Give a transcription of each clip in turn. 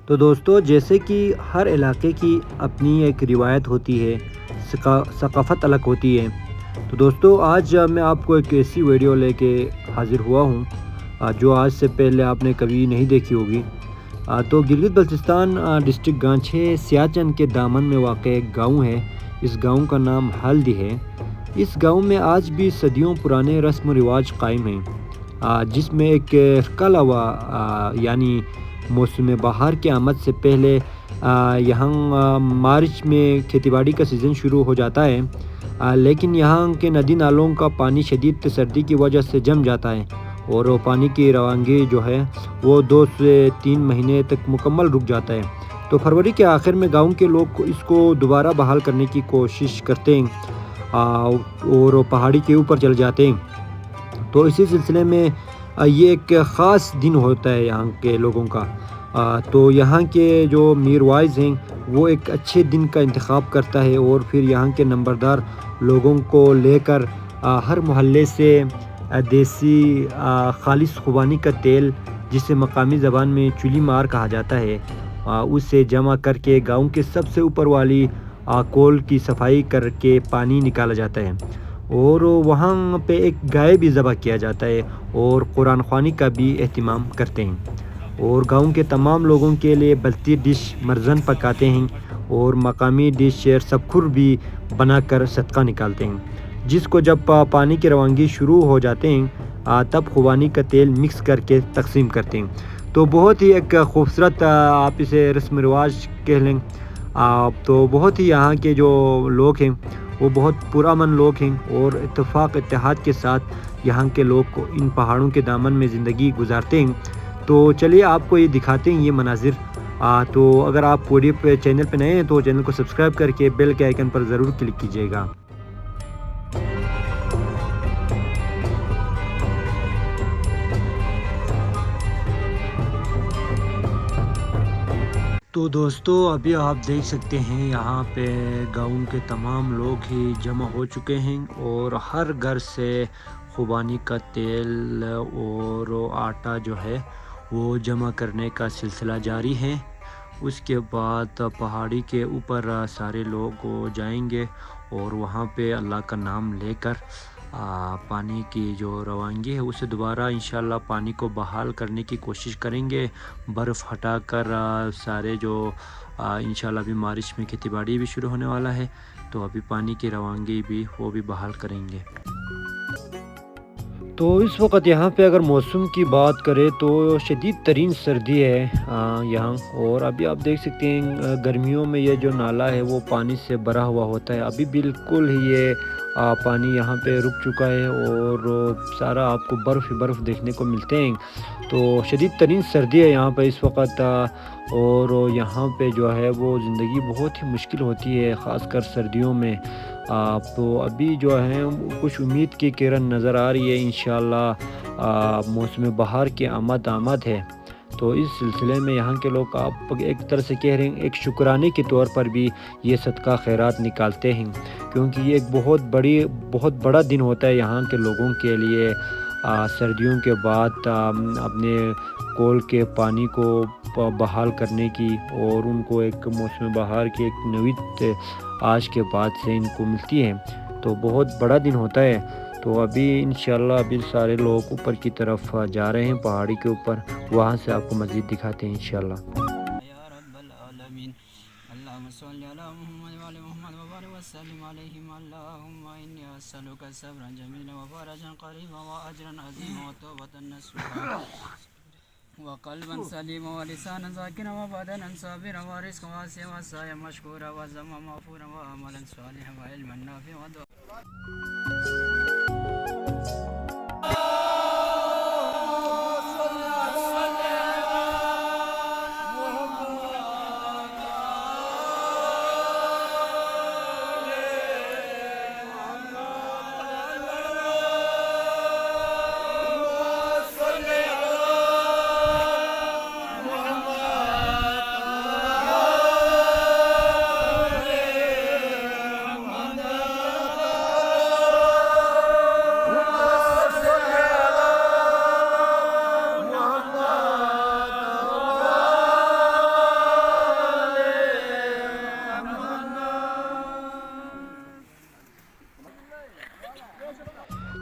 تو دوستو، جیسے کہ ہر علاقے کی اپنی ایک روایت ہوتی ہے، ثقافت الگ ہوتی ہے۔ تو دوستو، آج میں آپ کو ایک ایسی ویڈیو لے کے حاضر ہوا ہوں جو آج سے پہلے آپ نے کبھی نہیں دیکھی ہوگی۔ تو گلگت بلتستان ڈسٹرکٹ گانچھے سیاچن کے دامن میں واقع ایک گاؤں ہے۔ اس گاؤں کا نام ہلدی ہے۔ اس گاؤں میں آج بھی صدیوں پرانے رسم و رواج قائم ہیں، جس میں ایک کلوا یعنی موسم بہار کی آمد سے پہلے یہاں مارچ میں کھیتی باڑی کا سیزن شروع ہو جاتا ہے، لیکن یہاں کے ندی نالوں کا پانی شدید سردی کی وجہ سے جم جاتا ہے اور وہ پانی کی روانگی جو ہے وہ 2 سے 3 مہینے تک مکمل رک جاتا ہے۔ تو فروری کے آخر میں گاؤں کے لوگ اس کو دوبارہ بحال کرنے کی کوشش کرتے ہیں اور پہاڑی کے اوپر چل جاتے ہیں۔ تو اسی سلسلے میں یہ ایک خاص دن ہوتا ہے یہاں کے لوگوں کا۔ تو یہاں کے جو میر وائز ہیں وہ ایک اچھے دن کا انتخاب کرتا ہے اور پھر یہاں کے نمبردار لوگوں کو لے کر ہر محلے سے دیسی خالص خوبانی کا تیل، جسے مقامی زبان میں چولی مار کہا جاتا ہے، اسے جمع کر کے گاؤں کے سب سے اوپر والی کول کی صفائی کر کے پانی نکالا جاتا ہے اور وہاں پہ ایک گائے بھی ذبح کیا جاتا ہے اور قرآن خوانی کا بھی اہتمام کرتے ہیں اور گاؤں کے تمام لوگوں کے لیے بلتی ڈش مرزن پکاتے ہیں اور مقامی ڈش سبکھر بھی بنا کر صدقہ نکالتے ہیں، جس کو جب پانی کی روانگی شروع ہو جاتے ہیں تب خوبانی کا تیل مکس کر کے تقسیم کرتے ہیں۔ تو بہت ہی ایک خوبصورت آپ اسے رسم رواج کہہ لیں۔ تو بہت ہی یہاں کے جو لوگ ہیں وہ بہت پرامن لوگ ہیں اور اتفاق اتحاد کے ساتھ یہاں کے لوگ ان پہاڑوں کے دامن میں زندگی گزارتے ہیں۔ تو چلیے آپ کو یہ دکھاتے ہیں یہ مناظر۔ تو اگر آپ پوری چینل پہ نئے ہیں تو چینل کو سبسکرائب کر کے بیل کے آئیکن پر ضرور کلک کیجیے گا۔ تو دوستو، ابھی آپ دیکھ سکتے ہیں یہاں پہ گاؤں کے تمام لوگ ہی جمع ہو چکے ہیں اور ہر گھر سے خوبانی کا تیل اور آٹا جو ہے وہ جمع کرنے کا سلسلہ جاری ہے۔ اس کے بعد پہاڑی کے اوپر سارے لوگ جائیں گے اور وہاں پہ اللہ کا نام لے کر پانی کی جو روانگی ہے اسے دوبارہ انشاءاللہ پانی کو بحال کرنے کی کوشش کریں گے، برف ہٹا کر سارے جو انشاءاللہ ابھی مارچ میں کھیتی باڑی بھی شروع ہونے والا ہے تو ابھی پانی کی روانگی بھی وہ بھی بحال کریں گے۔ تو اس وقت یہاں پہ اگر موسم کی بات کریں تو شدید ترین سردی ہے یہاں، اور ابھی آپ دیکھ سکتے ہیں گرمیوں میں یہ جو نالا ہے وہ پانی سے بھرا ہوا ہوتا ہے، ابھی بالکل ہی یہ پانی یہاں پہ رک چکا ہے اور سارا آپ کو برف ہی برف دیکھنے کو ملتے ہیں۔ تو شدید ترین سردی ہے یہاں پہ اس وقت اور یہاں پہ جو ہے وہ زندگی بہت ہی مشکل ہوتی ہے، خاص کر سردیوں میں۔ تو ابھی جو ہے کچھ امید کی کرن نظر آ رہی ہے، انشاءاللہ موسم بہار کی آمد ہے۔ تو اس سلسلے میں یہاں کے لوگ آپ ایک طرح سے کہہ رہے ہیں ایک شکرانے کے طور پر بھی یہ صدقہ خیرات نکالتے ہیں، کیونکہ یہ ایک بہت بڑا دن ہوتا ہے یہاں کے لوگوں کے لیے، سردیوں کے بعد اپنے کول کے پانی کو بحال کرنے کی، اور ان کو ایک موسم بہار کی ایک نوید آج کے بعد سے ان کو ملتی ہے، تو بہت بڑا دن ہوتا ہے۔ تو ابھی انشاءاللہ ابھی سارے لوگ اوپر کی طرف جا رہے ہیں پہاڑی کے اوپر، وہاں سے آپ کو مزید دکھاتے ہیں انشاءاللہ۔ یا رب العالمین اللہم صلی علی محمد وعلی محمد وبارک وسلم علیہم اللہم انی اسألک صبرا جمیلا وفرجا قریبا واجرا عظیما وتوبة نصوحا وقلبا سلیما ولسانا ذاکرا وبدنا صابرا ورزقا واسعا وسعیا مشکورا وذنبا مغفورا وعملا صالحا وعلما نافعا ودعاء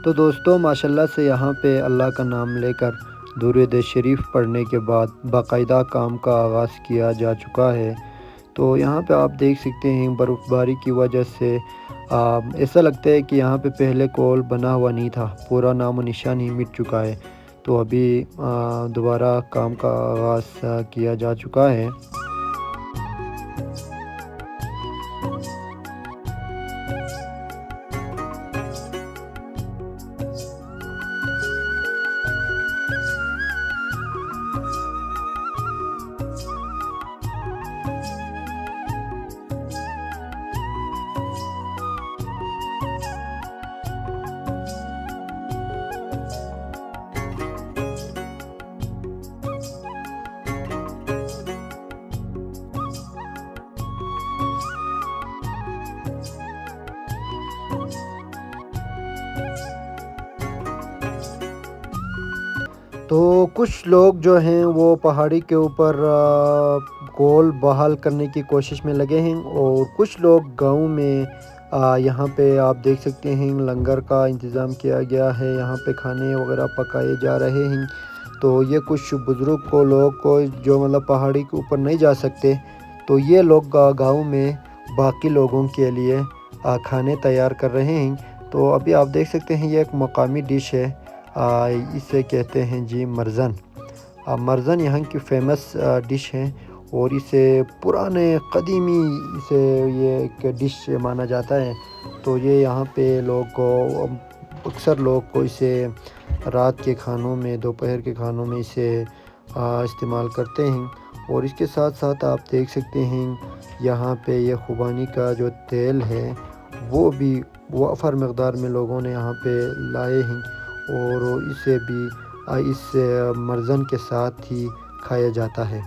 تو دوستو ماشاءاللہ سے یہاں پہ اللہ کا نام لے کر درود شریف پڑھنے کے بعد باقاعدہ کام کا آغاز کیا جا چکا ہے۔ تو یہاں پہ آپ دیکھ سکتے ہیں برف باری کی وجہ سے ایسا لگتا ہے کہ یہاں پہ پہلے کول بنا ہوا نہیں تھا، پورا نام و نشان ہی مٹ چکا ہے۔ تو ابھی دوبارہ کام کا آغاز کیا جا چکا ہے۔ تو کچھ لوگ جو ہیں وہ پہاڑی کے اوپر کول بحال کرنے کی کوشش میں لگے ہیں، اور کچھ لوگ گاؤں میں یہاں پہ آپ دیکھ سکتے ہیں لنگر کا انتظام کیا گیا ہے، یہاں پہ کھانے وغیرہ پکائے جا رہے ہیں۔ تو یہ کچھ بزرگ لوگ کو جو مطلب پہاڑی کے اوپر نہیں جا سکتے، تو یہ لوگ گاؤں میں باقی لوگوں کے لیے کھانے تیار کر رہے ہیں۔ تو ابھی آپ دیکھ سکتے ہیں یہ ایک مقامی ڈش ہے، اسے کہتے ہیں جی مرزن۔ مرزن یہاں کی فیمس ڈش ہے، اور اسے پرانے قدیمی اسے یہ ایک ڈش مانا جاتا ہے۔ تو یہ یہاں پہ لوگ کو اکثر لوگ کو اسے رات کے کھانوں میں، دوپہر کے کھانوں میں اسے استعمال کرتے ہیں۔ اور اس کے ساتھ ساتھ آپ دیکھ سکتے ہیں یہاں پہ یہ خوبانی کا جو تیل ہے وہ بھی وافر مقدار میں لوگوں نے یہاں پہ لائے ہیں، اور اسے بھی اس مرزن کے ساتھ ہی کھایا جاتا ہے۔